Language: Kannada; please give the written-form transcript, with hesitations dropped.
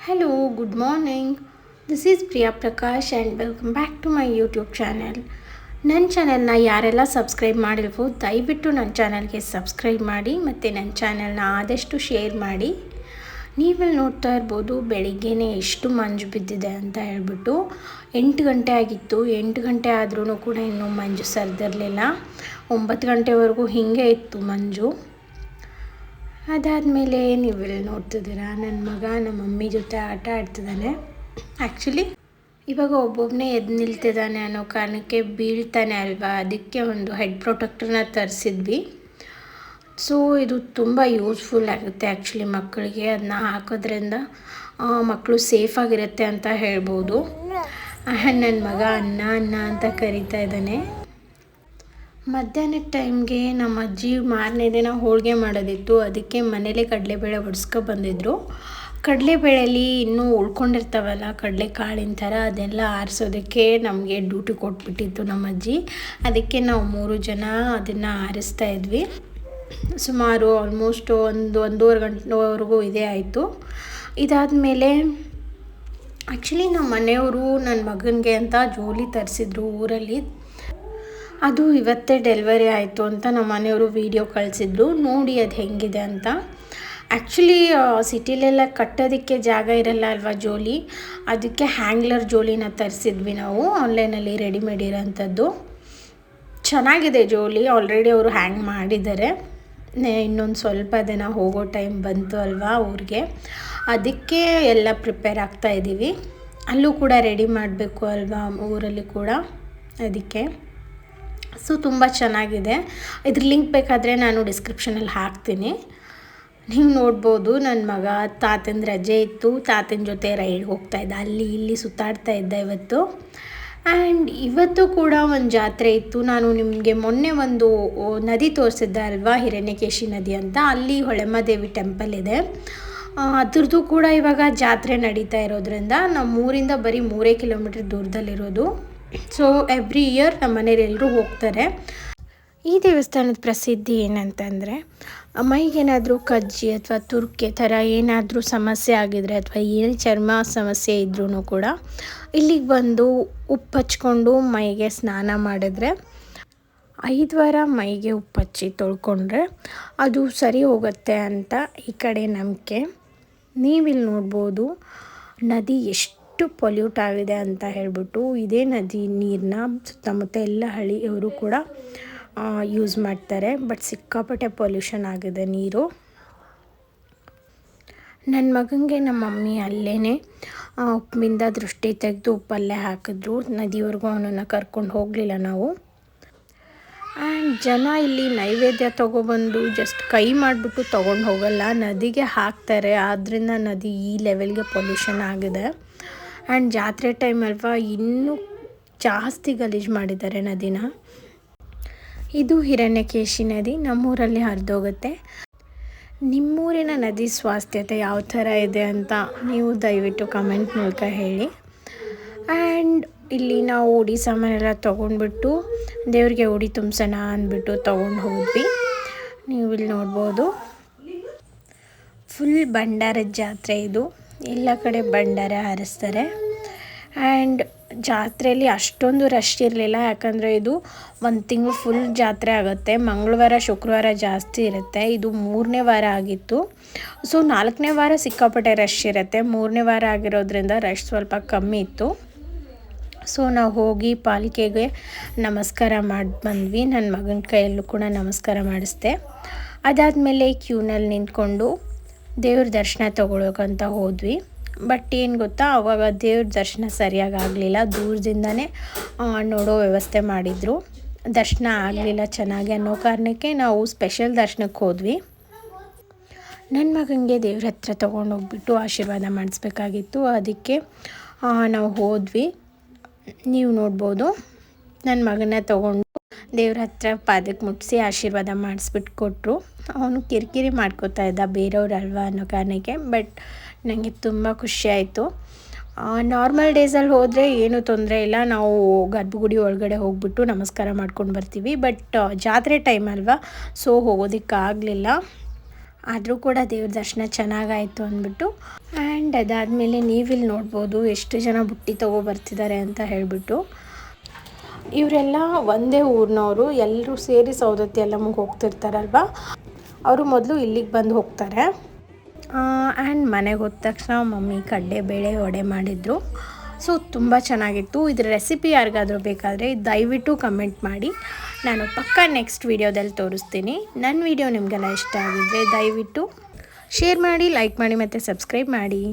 Hello, good morning. This is Priya Prakash and welcome back to my YouTube channel. ನನ್ನ ಚಾನೆಲ್ನ ಯಾರೆಲ್ಲ ಸಬ್ಸ್ಕ್ರೈಬ್ ಮಾಡಿಲ್ವೋ ದಯವಿಟ್ಟು ನನ್ನ ಚಾನೆಲ್ಗೆ ಸಬ್ಸ್ಕ್ರೈಬ್ ಮಾಡಿ ಮತ್ತು ನನ್ನ ಚಾನೆಲ್ನ ಆದಷ್ಟು ಶೇರ್ ಮಾಡಿ. ನೀವೆಲ್ಲಿ ನೋಡ್ತಾ ಇರ್ಬೋದು ಬೆಳಿಗ್ಗೆನೇ ಎಷ್ಟು ಮಂಜು ಬಿದ್ದಿದೆ ಅಂತ ಹೇಳ್ಬಿಟ್ಟು 8 ಗಂಟೆ ಆಗಿತ್ತು. 8 ಗಂಟೆ ಆದ್ರೂ ಕೂಡ ಇನ್ನೂ ಮಂಜು ಸರಿದಿರಲಿಲ್ಲ. 9 ಗಂಟೆವರೆಗೂ ಹೀಗೆ ಇತ್ತು ಮಂಜು. ಅದಾದಮೇಲೆ ನೀವೆಲ್ಲ ನೋಡ್ತಿದ್ದೀರಾ ನನ್ನ ಮಗ ನಮ್ಮ ಮಮ್ಮಿ ಜೊತೆ ಆಟ ಆಡ್ತಿದ್ದಾನೆ. ಆ್ಯಕ್ಚುಲಿ ಇವಾಗ ಒಬ್ಬೊಬ್ಬನೇ ಎದ್ದು ನಿಲ್ತಿದ್ದಾನೆ ಅನ್ನೋ ಕಾರಣಕ್ಕೆ ಬೀಳ್ತಾನೆ ಅಲ್ವಾ, ಅದಕ್ಕೆ ಒಂದು ಹೆಡ್ ಪ್ರೊಟೆಕ್ಟರ್ನ ತರಿಸಿದ್ವಿ. ಸೊ ಇದು ತುಂಬ ಯೂಸ್ಫುಲ್ ಆಗುತ್ತೆ ಆ್ಯಕ್ಚುಲಿ ಮಕ್ಕಳಿಗೆ. ಅದನ್ನ ಹಾಕೋದ್ರಿಂದ ಮಕ್ಕಳು ಸೇಫಾಗಿರುತ್ತೆ ಅಂತ ಹೇಳ್ಬೋದು. ನನ್ನ ಮಗ ಅನ್ನ ಅನ್ನ ಅಂತ ಕರೀತಾ ಇದ್ದಾನೆ. ಮಧ್ಯಾಹ್ನದ ಟೈಮ್ಗೆ ನಮ್ಮ ಅಜ್ಜಿ ಮಾರನೇ ದಿನ ಹೋಳಿಗೆ ಮಾಡೋದಿತ್ತು, ಅದಕ್ಕೆ ಮನೇಲೇ ಕಡಲೆಬೇಳೆ ಬಂದಿದ್ದರು. ಕಡಲೆಬೇಳೆಯಲ್ಲಿ ಇನ್ನೂ ಉಳ್ಕೊಂಡಿರ್ತಾವಲ್ಲ ಕಡಲೆಕಾಳಿನ ಥರ, ಅದೆಲ್ಲ ಆರಿಸೋದಕ್ಕೆ ನಮಗೆ ಡ್ಯೂಟಿ ಕೊಟ್ಬಿಟ್ಟಿತ್ತು ನಮ್ಮ ಅಜ್ಜಿ. ಅದಕ್ಕೆ ನಾವು 3 ಜನ ಅದನ್ನು ಆರಿಸ್ತಾ ಇದ್ವಿ. ಸುಮಾರು ಆಲ್ಮೋಸ್ಟ್ ಒಂದೂವರೆ ಗಂಟೆವರೆಗೂ ಇದೇ ಆಯಿತು. ಇದಾದಮೇಲೆ ಆ್ಯಕ್ಚುಲಿ ನಮ್ಮ ಮನೆಯವರು ನನ್ನ ಮಗನಿಗೆ ಅಂತ ಜೋಲಿ ತರಿಸಿದ್ರು ಊರಲ್ಲಿ. ಅದು ಇವತ್ತೇ ಡೆಲಿವರಿ ಆಯಿತು ಅಂತ ನಮ್ಮ ಮನೆಯವರು ವೀಡಿಯೋ ಕಳಿಸಿದ್ರು, ನೋಡಿ ಅದು ಹೆಂಗಿದೆ ಅಂತ. ಆ್ಯಕ್ಚುಲಿ ಸಿಟಿಲೆಲ್ಲ ಕಟ್ಟೋದಕ್ಕೆ ಜಾಗ ಇರಲ್ಲ ಅಲ್ವಾ ಜೋಲಿ, ಅದಕ್ಕೆ ಹ್ಯಾಂಗ್ಲರ್ ಜೋಲಿನ ತರಿಸಿದ್ವಿ ನಾವು ಆನ್ಲೈನಲ್ಲಿ ರೆಡಿಮೇಡ್ ಇರೋಂಥದ್ದು. ಚೆನ್ನಾಗಿದೆ ಜೋಲಿ, ಆಲ್ರೆಡಿ ಅವರು ಹ್ಯಾಂಗ್ ಮಾಡಿದ್ದಾರೆ. ಇನ್ನೊಂದು ಸ್ವಲ್ಪ ದಿನ ಹೋಗೋ ಟೈಮ್ ಬಂತು ಅಲ್ವಾ ಊರಿಗೆ, ಅದಕ್ಕೆ ಎಲ್ಲ ಪ್ರಿಪೇರ್ ಆಗ್ತಾಯಿದ್ದೀವಿ. ಅಲ್ಲೂ ಕೂಡ ರೆಡಿ ಮಾಡಬೇಕು ಅಲ್ವಾ ಊರಲ್ಲಿ ಕೂಡ, ಅದಕ್ಕೆ. ಸೊ ತುಂಬ ಚೆನ್ನಾಗಿದೆ. ಇದ್ರ ಲಿಂಕ್ ಬೇಕಾದರೆ ನಾನು ಡಿಸ್ಕ್ರಿಪ್ಷನಲ್ಲಿ ಹಾಕ್ತೀನಿ, ನೀವು ನೋಡ್ಬೋದು. ನನ್ನ ಮಗ ತಾತನ ರಜೆ ಇತ್ತು, ತಾತನ ಜೊತೆ ರೈಡ್ಗೆ ಹೋಗ್ತಾಯಿದ್ದ, ಅಲ್ಲಿ ಇಲ್ಲಿ ಸುತ್ತಾಡ್ತಾ ಇದ್ದ ಇವತ್ತು. ಆ್ಯಂಡ್ ಇವತ್ತು ಕೂಡ ಒಂದು ಜಾತ್ರೆ ಇತ್ತು. ನಾನು ನಿಮಗೆ ಮೊನ್ನೆ ಒಂದು ನದಿ ತೋರಿಸಿದ್ದೆ ಅಲ್ವಾ, ಹಿರಣ್ಯಕೇಶಿ ನದಿ ಅಂತ. ಅಲ್ಲಿ ಹೊಳೆಮ್ಮದೇವಿ ಟೆಂಪಲ್ ಇದೆ, ಅದ್ರದ್ದು ಕೂಡ ಇವಾಗ ಜಾತ್ರೆ ನಡೀತಾ ಇರೋದ್ರಿಂದ ನಮ್ಮೂರಿಂದ ಬರೀ 3 ಕಿಲೋಮೀಟ್ರ್ ದೂರದಲ್ಲಿರೋದು. ಸೊ ಎವ್ರಿ ಇಯರ್ ನಮ್ಮ ಮನೆಯಲ್ಲೆಲ್ಲರೂ ಹೋಗ್ತಾರೆ. ಈ ದೇವಸ್ಥಾನದ ಪ್ರಸಿದ್ಧಿ ಏನಂತಂದರೆ, ಮೈಗೇನಾದರೂ ಕಜ್ಜಿ ಅಥವಾ ತುರ್ಕೆ ಥರ ಏನಾದರೂ ಸಮಸ್ಯೆ ಆಗಿದರೆ ಅಥವಾ ಏನು ಚರ್ಮ ಸಮಸ್ಯೆ ಇದ್ರೂ ಕೂಡ ಇಲ್ಲಿಗೆ ಬಂದು ಉಪ್ಪು ಹಚ್ಕೊಂಡು ಮೈಗೆ ಸ್ನಾನ ಮಾಡಿದ್ರೆ 5 ವಾರ ಮೈಗೆ ಉಪ್ಪು ಹಚ್ಚಿ ತೊಳ್ಕೊಂಡ್ರೆ ಅದು ಸರಿ ಹೋಗುತ್ತೆ ಅಂತ ಈ ಕಡೆ ನಂಬಿಕೆ. ನೀವಿಲ್ಲಿ ನೋಡ್ಬೋದು ನದಿ ಎಷ್ಟು ಪೊಲ್ಯೂಟ್ ಆಗಿದೆ ಅಂತ ಹೇಳ್ಬಿಟ್ಟು. ಇದೇ ನದಿ ನೀರನ್ನ ಸುತ್ತಮುತ್ತ ಎಲ್ಲ ಹಳ್ಳಿಯವರು ಕೂಡ ಯೂಸ್ ಮಾಡ್ತಾರೆ, ಬಟ್ ಸಿಕ್ಕಾಪಟ್ಟೆ ಪೊಲ್ಯೂಷನ್ ಆಗಿದೆ ನೀರು. ನನ್ನ ಮಗನಿಗೆ ನಮ್ಮ ಮಮ್ಮಿ ಅಲ್ಲೇ ಉಪ್ಪಿನಿಂದ ದೃಷ್ಟಿ ತೆಗೆದು ಉಪ್ಪಲ್ಲೇ ಹಾಕಿದ್ರು. ನದಿವರೆಗೂ ಅವನನ್ನು ಕರ್ಕೊಂಡು ಹೋಗಲಿಲ್ಲ ನಾವು. ಆ್ಯಂಡ್ ಜನ ಇಲ್ಲಿ ನೈವೇದ್ಯ ತೊಗೊಬಂದು ಜಸ್ಟ್ ಕೈ ಮಾಡಿಬಿಟ್ಟು ತೊಗೊಂಡು ಹೋಗಲ್ಲ, ನದಿಗೆ ಹಾಕ್ತಾರೆ. ಆದ್ದರಿಂದ ನದಿ ಈ ಲೆವೆಲ್ಗೆ ಪೊಲ್ಯೂಷನ್ ಆಗಿದೆ. ಆ್ಯಂಡ್ ಜಾತ್ರೆ ಟೈಮ್ ಅಲ್ವಾ, ಇನ್ನೂ ಜಾಸ್ತಿ ಗಲೀಜು ಮಾಡಿದ್ದಾರೆ ನದಿನ. ಇದು ಹಿರಣ್ಯಕೇಶಿ ನದಿ, ನಮ್ಮೂರಲ್ಲಿ ಹರಿದೋಗುತ್ತೆ. ನಿಮ್ಮೂರಿನ ನದಿ ಸ್ವಾಸ್ಥ್ಯತೆ ಯಾವ ಥರ ಇದೆ ಅಂತ ನೀವು ದಯವಿಟ್ಟು ಕಮೆಂಟ್ ಮೂಲಕ ಹೇಳಿ. ಆ್ಯಂಡ್ ಇಲ್ಲಿ ನಾವು ಉಡಿ ಸಾಮಾನೆಲ್ಲ ತೊಗೊಂಡ್ಬಿಟ್ಟು ದೇವ್ರಿಗೆ ಉಡಿ ತುಂಬಿಸೋಣ ಅಂದ್ಬಿಟ್ಟು ತೊಗೊಂಡು ಹೋದ್ವಿ. ನೀವು ಇಲ್ಲಿ ನೋಡ್ಬೋದು ಫುಲ್ ಭಂಡಾರದ ಜಾತ್ರೆ ಇದು. ಎಲ್ಲ ಕಡೆ ಭಂಡಾರ ಹಾರಿಸ್ತಾರೆ. ಆ್ಯಂಡ್ ಜಾತ್ರೆಯಲ್ಲಿ ಅಷ್ಟೊಂದು ರಶ್ ಇರಲಿಲ್ಲ, ಯಾಕಂದರೆ ಇದು 1 ತಿಂಗಳು ಫುಲ್ ಜಾತ್ರೆ ಆಗುತ್ತೆ. ಮಂಗಳವಾರ ಶುಕ್ರವಾರ ಜಾಸ್ತಿ ಇರುತ್ತೆ. ಇದು 3ನೇ ವಾರ ಆಗಿತ್ತು. ಸೊ 4ನೇ ವಾರ ಸಿಕ್ಕಾಪಟ್ಟೆ ರಶ್ ಇರುತ್ತೆ, 3ನೇ ವಾರ ಆಗಿರೋದ್ರಿಂದ ರಶ್ ಸ್ವಲ್ಪ ಕಮ್ಮಿ ಇತ್ತು. ಸೊ ನಾವು ಹೋಗಿ ಪಾಲಿಕೆಗೆ ನಮಸ್ಕಾರ ಮಾಡಿ ಬಂದ್ವಿ. ನನ್ನ ಮಗನ ಕೈಯಲ್ಲೂ ಕೂಡ ನಮಸ್ಕಾರ ಮಾಡಿಸ್ದೆ. ಅದಾದಮೇಲೆ ಕ್ಯೂನಲ್ಲಿ ನಿಂತ್ಕೊಂಡು ದೇವ್ರ ದರ್ಶನ ತೊಗೊಳೋಕ್ಕಂತ ಹೋದ್ವಿ. ಬಟ್ ಏನು ಗೊತ್ತಾ, ಆವಾಗ ದೇವ್ರ ದರ್ಶನ ಸರಿಯಾಗಿ ಆಗಲಿಲ್ಲ. ದೂರದಿಂದನೇ ನೋಡೋ ವ್ಯವಸ್ಥೆ ಮಾಡಿದರು, ದರ್ಶನ ಆಗಲಿಲ್ಲ ಚೆನ್ನಾಗಿ ಅನ್ನೋ ಕಾರಣಕ್ಕೆ ನಾವು ಸ್ಪೆಷಲ್ ದರ್ಶನಕ್ಕೆ ಹೋದ್ವಿ. ನನ್ನ ಮಗನಿಗೆ ದೇವ್ರ ಹತ್ರ ತೊಗೊಂಡೋಗ್ಬಿಟ್ಟು ಆಶೀರ್ವಾದ ಮಾಡಿಸ್ಬೇಕಾಗಿತ್ತು, ಅದಕ್ಕೆ ನಾವು ಹೋದ್ವಿ. ನೀವು ನೋಡ್ಬೋದು ನನ್ನ ಮಗನ ತೊಗೊಂಡು ದೇವ್ರ ಹತ್ರ ಪಾದಕ್ಕೆ ಮುಟ್ಟಿಸಿ ಆಶೀರ್ವಾದ ಮಾಡಿಸ್ಬಿಟ್ಟು ಕೊಟ್ಟರು. ಅವನು ಕಿರಿಕಿರಿ ಮಾಡ್ಕೋತಾ ಇದ್ದ ಬೇರೆಯವ್ರಲ್ವಾ ಅನ್ನೋ ಕಾರಣಕ್ಕೆ, ಬಟ್ ನನಗೆ ತುಂಬ ಖುಷಿಯಾಯಿತು. ನಾರ್ಮಲ್ ಡೇಸಲ್ಲಿ ಹೋದರೆ ಏನೂ ತೊಂದರೆ ಇಲ್ಲ, ನಾವು ಗರ್ಭಗುಡಿ ಒಳಗಡೆ ಹೋಗ್ಬಿಟ್ಟು ನಮಸ್ಕಾರ ಮಾಡ್ಕೊಂಡು ಬರ್ತೀವಿ. ಬಟ್ ಜಾತ್ರೆ ಟೈಮ್ ಅಲ್ವಾ, ಸೊ ಹೋಗೋದಕ್ಕಾಗಲಿಲ್ಲ. ಆದರೂ ಕೂಡ ದೇವ್ರ ದರ್ಶನ ಚೆನ್ನಾಗಾಯಿತು ಅಂದ್ಬಿಟ್ಟು. ಆ್ಯಂಡ್ ಅದಾದಮೇಲೆ ನೀವಿಲ್ಲಿ ನೋಡ್ಬೋದು ಎಷ್ಟು ಜನ ಬುಟ್ಟಿ ತೊಗೊಬರ್ತಿದ್ದಾರೆ ಅಂತ ಹೇಳಿಬಿಟ್ಟು. ಇವರೆಲ್ಲ ಒಂದೇ ಊರಿನವರು, ಎಲ್ಲರೂ ಸೇರಿ ಸೌದತ್ತಿ ಯಲ್ಲಮ್ಮಗೆ ಹೋಗ್ತಿರ್ತಾರಲ್ವ, ಅವರು ಮೊದಲು ಇಲ್ಲಿಗೆ ಬಂದು ಹೋಗ್ತಾರೆ. ಆ್ಯಂಡ್ ಮನೆಗೆ ಹೋದ ತಕ್ಷಣ ಮಮ್ಮಿ ಕಡಲೆಬೇಳೆ ವಡೆ ಮಾಡಿದರು. ಸೊ ತುಂಬ ಚೆನ್ನಾಗಿತ್ತು. ಇದರ ರೆಸಿಪಿ ಯಾರಿಗಾದರೂ ಬೇಕಾದರೆ ದಯವಿಟ್ಟು ಕಮೆಂಟ್ ಮಾಡಿ, ನಾನು ಪಕ್ಕಾ ನೆಕ್ಸ್ಟ್ ವೀಡಿಯೋದಲ್ಲಿ ತೋರಿಸ್ತೀನಿ. ನನ್ನ ವೀಡಿಯೋ ನಿಮಗೆಲ್ಲ ಇಷ್ಟ ಆಗಿದ್ದರೆ ದಯವಿಟ್ಟು ಶೇರ್ ಮಾಡಿ, ಲೈಕ್ ಮಾಡಿ ಮತ್ತು ಸಬ್ಸ್ಕ್ರೈಬ್ ಮಾಡಿ.